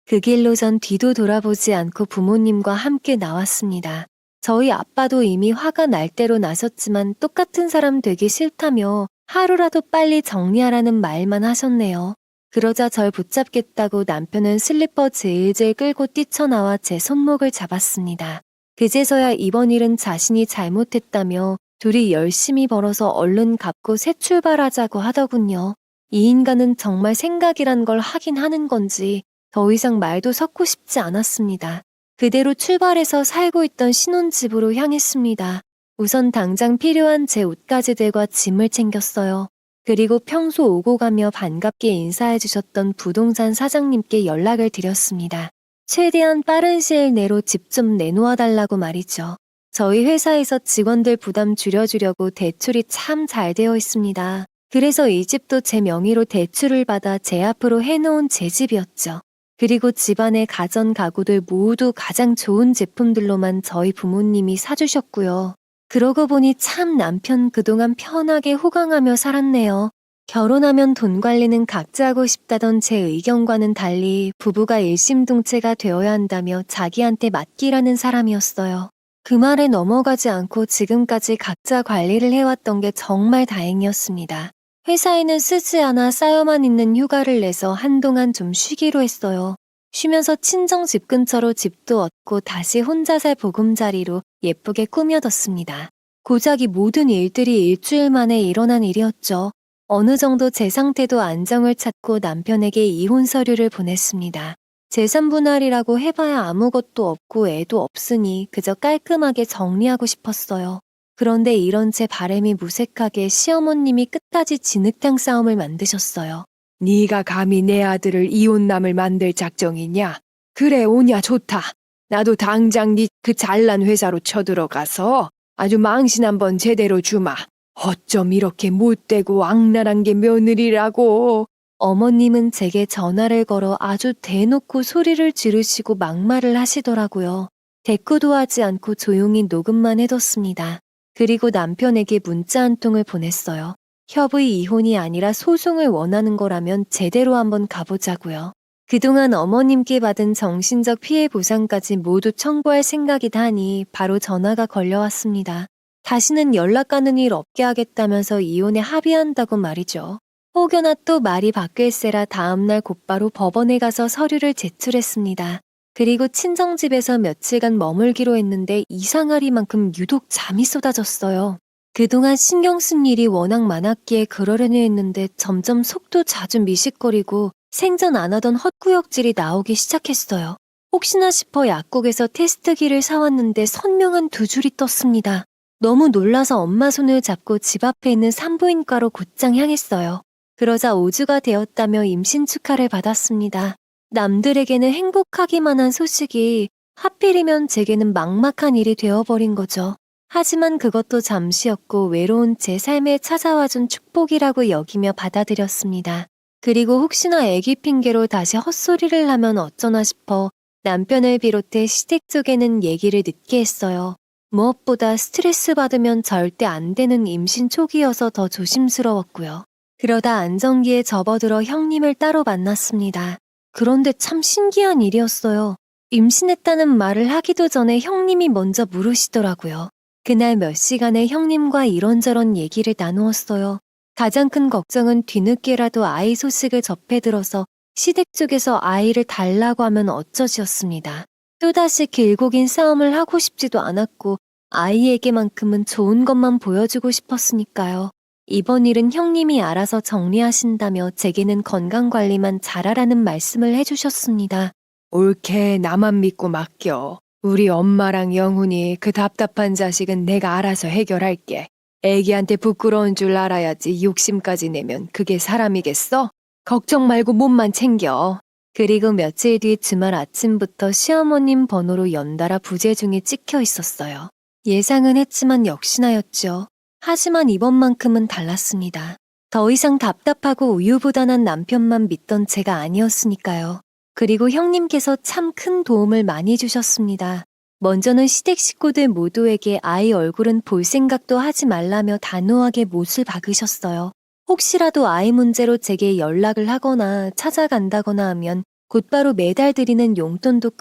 그 길로 전 뒤도 돌아보지 않고 부모님과 함께 나왔습니다. 저희 아빠도 이미 화가 날 대로 나섰지만 똑같은 사람 되기 싫다며 하루라도 빨리 정리하라는 말만 하셨네요. 그러자 절 붙잡겠다고 남편은 슬리퍼 질질 끌고 뛰쳐나와 제 손목을 잡았습니다. 그제서야 이번 일은 자신이 잘못했다며 둘이 열심히 벌어서 얼른 갚고 새 출발하자고 하더군요. 이 인간은 정말 생각이란 걸 하긴 하는 건지 더 이상 말도 섞고 싶지 않았습니다. 그대로 출발해서 살고 있던 신혼집으로 향했습니다. 우선 당장 필요한 제 옷가지들과 짐을 챙겼어요. 그리고 평소 오고 가며 반갑게 인사해 주셨던 부동산 사장님께 연락을 드렸습니다. 최대한 빠른 시일 내로 집 좀 내놓아 달라고 말이죠. 저희 회사에서 직원들 부담 줄여주려고 대출이 참 잘 되어 있습니다. 그래서 이 집도 제 명의로 대출을 받아 제 앞으로 해놓은 제 집이었죠. 그리고 집안의 가전 가구들 모두 가장 좋은 제품들로만 저희 부모님이 사주셨고요. 그러고 보니 참 남편 그동안 편하게 호강하며 살았네요. 결혼하면 돈 관리는 각자 하고 싶다던 제 의견과는 달리 부부가 일심동체가 되어야 한다며 자기한테 맡기라는 사람이었어요. 그 말에 넘어가지 않고 지금까지 각자 관리를 해왔던 게 정말 다행이었습니다. 회사에는 쓰지 않아 쌓여만 있는 휴가를 내서 한동안 좀 쉬기로 했어요. 쉬면서 친정 집 근처로 집도 얻고 다시 혼자 살 보금자리로 예쁘게 꾸며뒀습니다. 고작 이 모든 일들이 일주일 만에 일어난 일이었죠. 어느 정도 제 상태도 안정을 찾고 남편에게 이혼 서류를 보냈습니다. 재산 분할이라고 해봐야 아무것도 없고 애도 없으니 그저 깔끔하게 정리하고 싶었어요. 그런데 이런 제 바람이 무색하게 시어머님이 끝까지 진흙탕 싸움을 만드셨어요.
네가 감히 내 아들을 이혼남을 만들 작정이냐? 그래, 오냐 좋다. 나도 당장 네 그 잘난 회사로 쳐들어가서 아주 망신 한번 제대로 주마. 어쩜 이렇게 못되고 악랄한 게 며느리라고.
어머님은 제게 전화를 걸어 아주 대놓고 소리를 지르시고 막말을 하시더라고요. 대꾸도 하지 않고 조용히 녹음만 해뒀습니다. 그리고 남편에게 문자 한 통을 보냈어요. 협의 이혼이 아니라 소송을 원하는 거라면 제대로 한번 가보자고요. 그동안 어머님께 받은 정신적 피해 보상까지 모두 청구할 생각이다 하니 바로 전화가 걸려왔습니다. 다시는 연락 가는 일 없게 하겠다면서 이혼에 합의한다고 말이죠. 혹여나 또 말이 바뀔세라 다음날 곧바로 법원에 가서 서류를 제출했습니다. 그리고 친정집에서 며칠간 머물기로 했는데 이상하리만큼 유독 잠이 쏟아졌어요. 그동안 신경 쓴 일이 워낙 많았기에 그러려니 했는데 점점 속도 자주 미식거리고 생전 안 하던 헛구역질이 나오기 시작했어요. 혹시나 싶어 약국에서 테스트기를 사왔는데 선명한 두 줄이 떴습니다. 너무 놀라서 엄마 손을 잡고 집 앞에 있는 산부인과로 곧장 향했어요. 그러자 5주가 되었다며 임신 축하를 받았습니다. 남들에게는 행복하기만 한 소식이 하필이면 제게는 막막한 일이 되어버린 거죠. 하지만 그것도 잠시였고 외로운 제 삶에 찾아와준 축복이라고 여기며 받아들였습니다. 그리고 혹시나 아기 핑계로 다시 헛소리를 하면 어쩌나 싶어 남편을 비롯해 시댁 쪽에는 얘기를 늦게 했어요. 무엇보다 스트레스 받으면 절대 안 되는 임신 초기여서 더 조심스러웠고요. 그러다 안정기에 접어들어 형님을 따로 만났습니다. 그런데 참 신기한 일이었어요. 임신했다는 말을 하기도 전에 형님이 먼저 물으시더라고요. 그날 몇 시간을 형님과 이런저런 얘기를 나누었어요. 가장 큰 걱정은 뒤늦게라도 아이 소식을 접해 들어서 시댁 쪽에서 아이를 달라고 하면 어쩌지였습니다. 또다시 길고 긴 싸움을 하고 싶지도 않았고 아이에게만큼은 좋은 것만 보여주고 싶었으니까요. 이번 일은 형님이 알아서 정리하신다며 제게는 건강관리만 잘하라는 말씀을 해주셨습니다.
옳게 나만 믿고 맡겨. 우리 엄마랑 영훈이 그 답답한 자식은 내가 알아서 해결할게. 애기한테 부끄러운 줄 알아야지 욕심까지 내면 그게 사람이겠어? 걱정 말고 몸만 챙겨.
그리고 며칠 뒤 주말 아침부터 시어머님 번호로 연달아 부재중에 찍혀 있었어요. 예상은 했지만 역시나였죠. 하지만 이번만큼은 달랐습니다. 더 이상 답답하고 우유부단한 남편만 믿던 제가 아니었으니까요. 그리고 형님께서 참 큰 도움을 많이 주셨습니다. 먼저는 시댁 식구들 모두에게 아이 얼굴은 볼 생각도 하지 말라며 단호하게 못을 박으셨어요. 혹시라도 아이 문제로 제게 연락을 하거나 찾아간다거나 하면 곧바로 매달 드리는 용돈도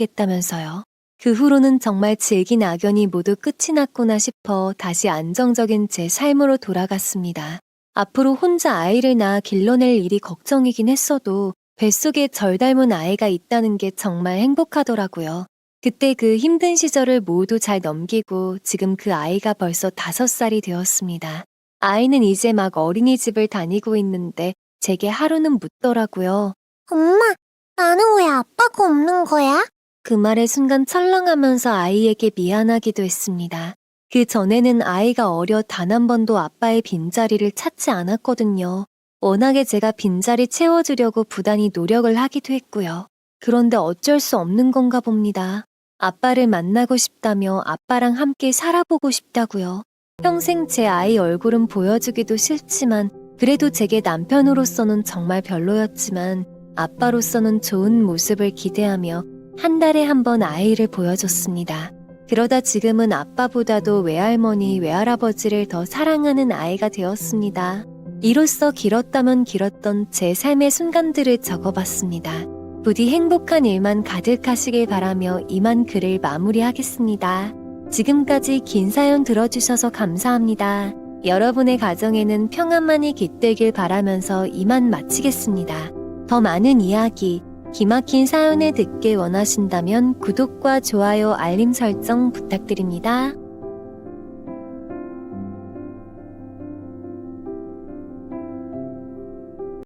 끊어버리겠다면서요. 그 후로는 정말 질긴 악연이 모두 끝이 났구나 싶어 다시 안정적인 제 삶으로 돌아갔습니다. 앞으로 혼자 아이를 낳아 길러낼 일이 걱정이긴 했어도 뱃속에 절 닮은 아이가 있다는 게 정말 행복하더라고요. 그때 그 힘든 시절을 모두 잘 넘기고 지금 그 아이가 벌써 5살이 되었습니다. 아이는 이제 막 어린이집을 다니고 있는데 제게 하루는 묻더라고요.
엄마, 나는 왜 아빠가 없는 거야?
그 말에 순간 철렁하면서 아이에게 미안하기도 했습니다. 그 전에는 아이가 어려 단 한 번도 아빠의 빈자리를 찾지 않았거든요. 워낙에 제가 빈자리 채워주려고 부단히 노력을 하기도 했고요. 그런데 어쩔 수 없는 건가 봅니다. 아빠를 만나고 싶다며 아빠랑 함께 살아보고 싶다고요. 평생 제 아이 얼굴은 보여주기도 싫지만 그래도 제게 남편으로서는 정말 별로였지만 아빠로서는 좋은 모습을 기대하며 한 달에 한 번 아이를 보여줬습니다. 그러다 지금은 아빠보다도 외할머니, 외할아버지를 더 사랑하는 아이가 되었습니다. 이로써 길었다면 길었던 제 삶의 순간들을 적어봤습니다. 부디 행복한 일만 가득하시길 바라며 이만 글을 마무리하겠습니다. 지금까지 긴 사연 들어주셔서 감사합니다. 여러분의 가정에는 평안만이 깃들길 바라면서 이만 마치겠습니다. 더 많은 이야기, 기막힌 사연을 듣길 원하신다면 구독과 좋아요, 알림 설정 부탁드립니다.